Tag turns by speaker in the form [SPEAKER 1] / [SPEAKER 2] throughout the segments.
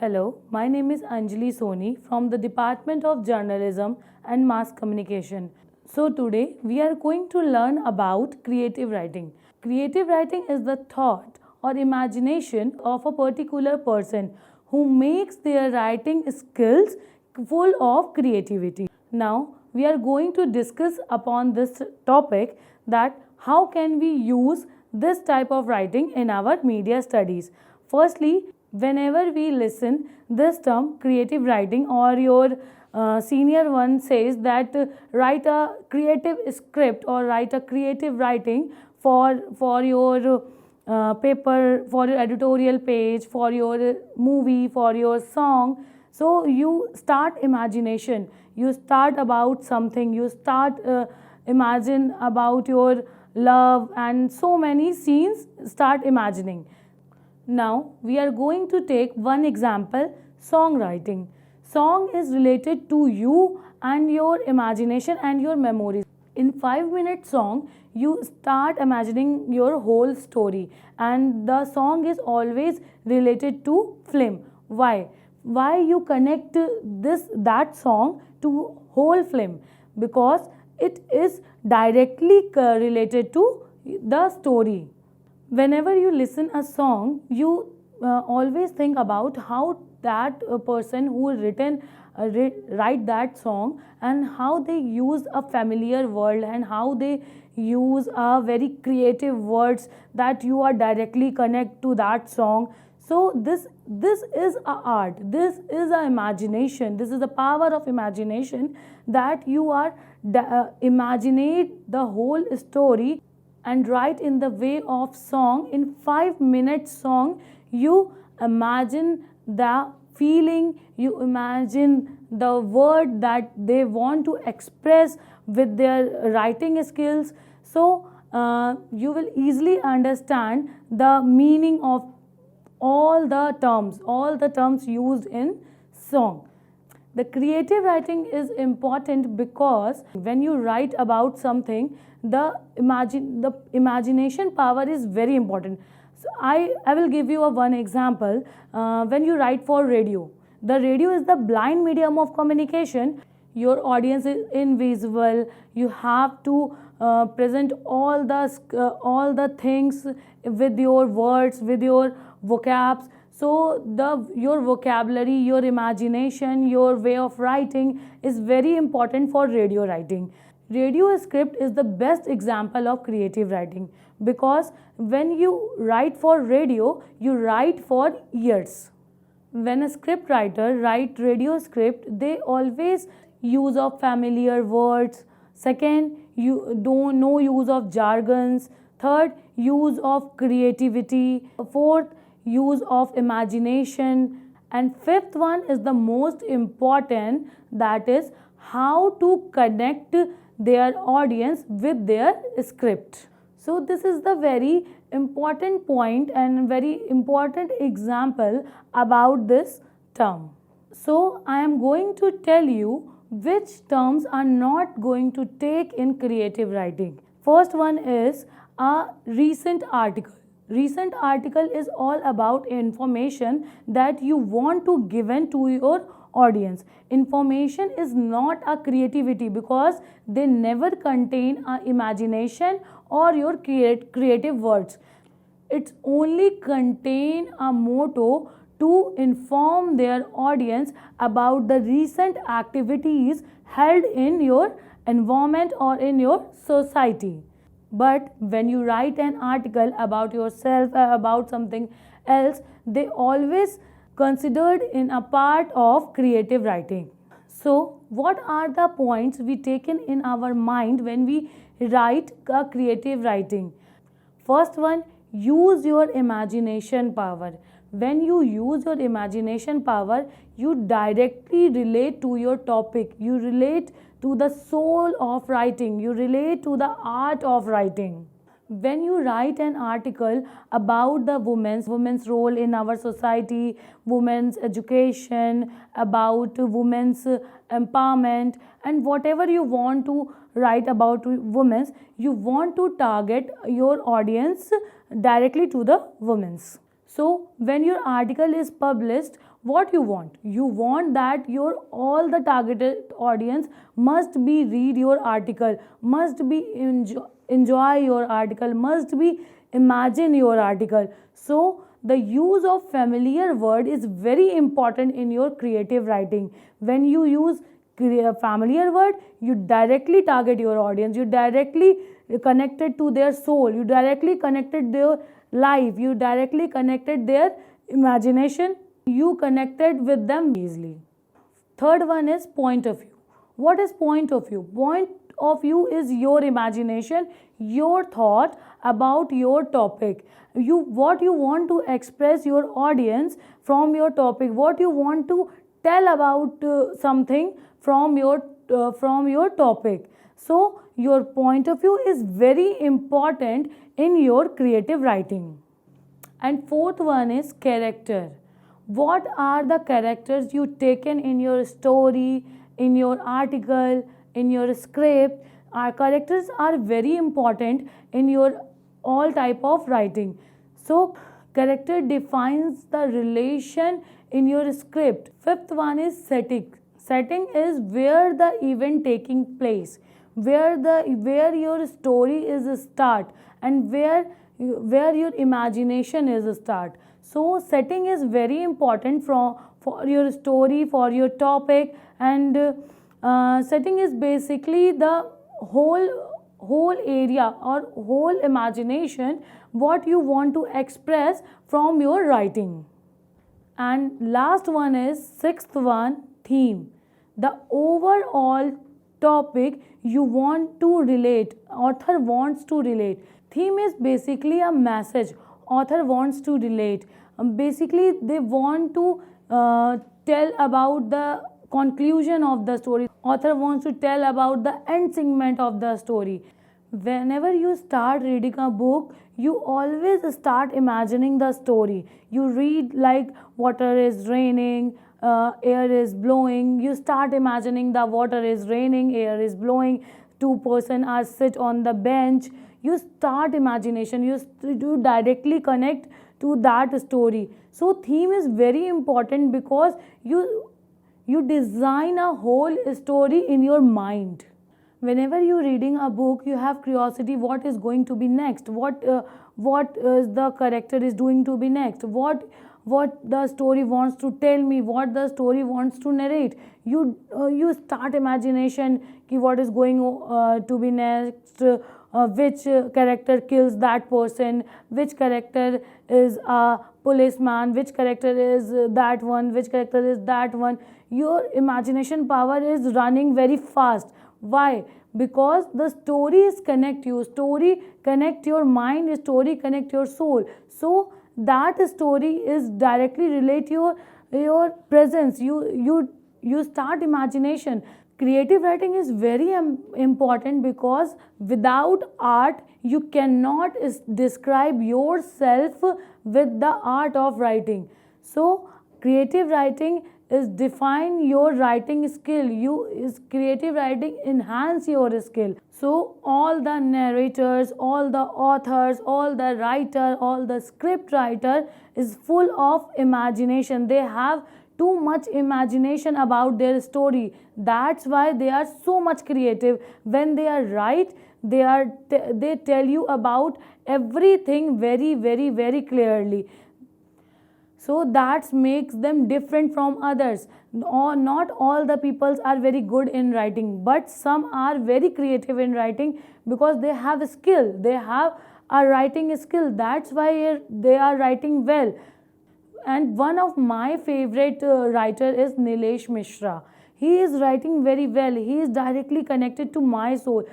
[SPEAKER 1] Hello, my name is Anjali Soni from the Department of Journalism and Mass Communication. So, today we are going to learn about creative writing. Creative writing is the thought or imagination of a particular person who makes their writing skills full of creativity. Now, we are going to discuss upon this topic that how can we use this type of writing in our media studies. Firstly, whenever we listen this term creative writing or your senior one says that write a creative script or write a creative writing for your paper, for your editorial page, for your movie, for your song. So you start imagination, you start about something, you start imagine about your love and so many scenes start imagining. Now we are going to take one example, songwriting. Song is related to you and your imagination and your memories. In 5 minute song you start imagining your whole story and the song is always related to film. Why you connect that song to whole film? Because it is directly related to the story. Whenever you listen a song you always think about how that person who written write that song and how they use a familiar word and how they use a very creative words that you are directly connect to that song. So this is a art, this is a imagination, this is the power of imagination that you are imaginate the whole story and write in the way of song. In 5 minute song you imagine the feeling, you imagine the word that they want to express with their writing skills. So you will easily understand the meaning of all the terms used in song. The creative writing is important because when you write about something, the imagination power is very important. So I will give you one example. When you write for radio, the radio is the blind medium of communication. Your audience is invisible. You have to present all the things with your words, with your vocabs. So your vocabulary, your imagination, your way of writing is very important for radio writing. Radio script is the best example of creative writing because when you write for radio, you write for ears. When a script writer write radio script, they always use of familiar words. Second, you don't no use of jargons. Third, use of creativity. Fourth, use of imagination. And fifth one is the most important, that is how to connect their audience with their script. So this is the very important point and very important example about this term. So I am going to tell you which terms are not going to take in creative writing. First one is a recent article. Recent article is all about information that you want to given to your audience. Information is not a creativity because they never contain a imagination or your creative words. It only contain a motto to inform their audience about the recent activities held in your environment or in your society. But when you write an article about yourself, about something else, they always considered in a part of creative writing. So what are the points we taken in our mind when we write a creative writing? First one, use your imagination power. When you use your imagination power, you directly relate to your topic, you relate to the soul of writing, you relate to the art of writing. When you write an article about the women's role in our society, women's education, about women's empowerment, and whatever you want to write about women's, you want to target your audience directly to the women's. So when your article is published, what you want that your all the targeted audience must be read your article, must be enjoy your article, must be imagine your article. So the use of familiar word is very important in your creative writing. When you use familiar word, you directly target your audience, you directly connected to their soul, you directly connected their life, you directly connected their imagination, you connected with them easily. Third one is point of view. What is point of view? Point of view is your imagination, your thought about your topic. You what you want to express your audience from your topic, what you want to tell about something from your topic. So your point of view is very important in your creative writing. And fourth one is character. What are the characters you taken in your story, in your article, in your script? Our characters are very important in your all type of writing. So character defines the relation in your script. Fifth one is setting. Setting is where the event taking place, where your story is start, and where your imagination is start. So setting is very important for your story, for your topic. And setting is basically the whole area or whole imagination what you want to express from your writing. And last one is sixth one, theme. The overall topic you want to relate, author wants to relate. Theme is basically a message author wants to relate. Basically they want to tell about the conclusion of the story, author wants to tell about the end segment of the story. Whenever you start reading a book, you always start imagining the story. You read like water is raining, air is blowing, you start imagining the water is raining, air is blowing, two person are sit on the bench. You start imagination, you directly connect to that story. So theme is very important because you design a whole story in your mind. Whenever you're reading a book, you have curiosity what is going to be next, what the character is doing to be next, what the story wants to tell me, what the story wants to narrate. You start imagination ki what is going to be next, which character kills that person, which character is a policeman, which character is that one, which character is that one. Your imagination power is running very fast. Why? Because the stories connect you, story connect your mind, story connect your soul. So that story is directly relate your presence. You start imagination. Creative writing is very important because without art you cannot describe yourself with the art of writing. So creative writing is define your writing skill. Creative writing enhance your skill. So all the narrators, all the authors, all the writer, all the script writer is full of imagination. They have too much imagination about their story. That's why they are so much creative. When they are write, they tell you about everything very very very clearly. So that makes them different from others. Not all the peoples are very good in writing, but some are very creative in writing because they have a skill, they have a writing skill. That's why they are writing well. And one of my favorite writer is Nilesh Mishra. He is writing very well, he is directly connected to my soul.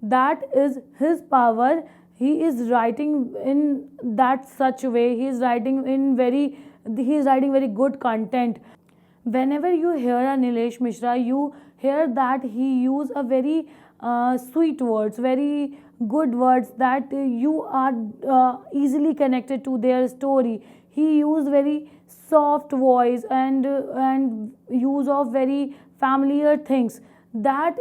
[SPEAKER 1] That is his power. He is writing in that such way, he is writing very good content. Whenever you hear a Nilesh Mishra, you hear that he use a very sweet words, very good words that you are easily connected to their story. He use very soft voice and use of very familiar things. that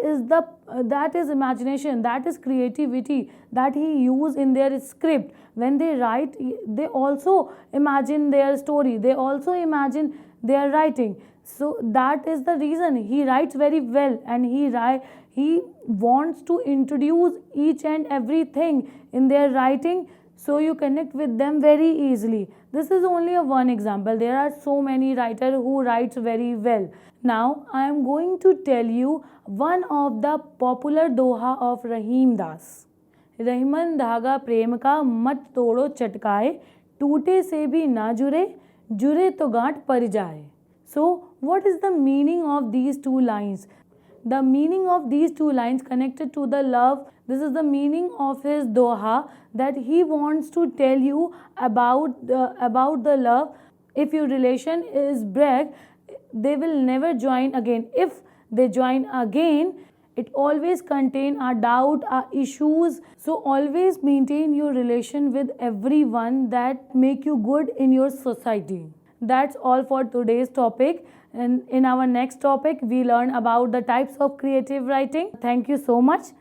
[SPEAKER 1] is imagination, that is creativity that he use in their script. When they write, they also imagine their story, they also imagine their writing. So that is the reason he writes very well, and he wants to introduce each and everything in their writing, so you connect with them very easily. This is only a one example. There are so many writers who writes very well. Now I am going to tell you one of the popular doha of Rahim Das. Rahiman धागा प्रेम का मत तोड़ो चटकाए, टूटे से भी ना जुड़े, जुड़े तो गांठ पड़ जाए. So what is the meaning of these two lines? The meaning of these two lines connected to the love. This is the meaning of his doha, that he wants to tell you about the love. If your relation is break, they will never join again. If they join again, it always contain a doubt, a issues. So always maintain your relation with everyone that make you good in your society. That's all for today's topic. And in our next topic, we learn about the types of creative writing. Thank you so much.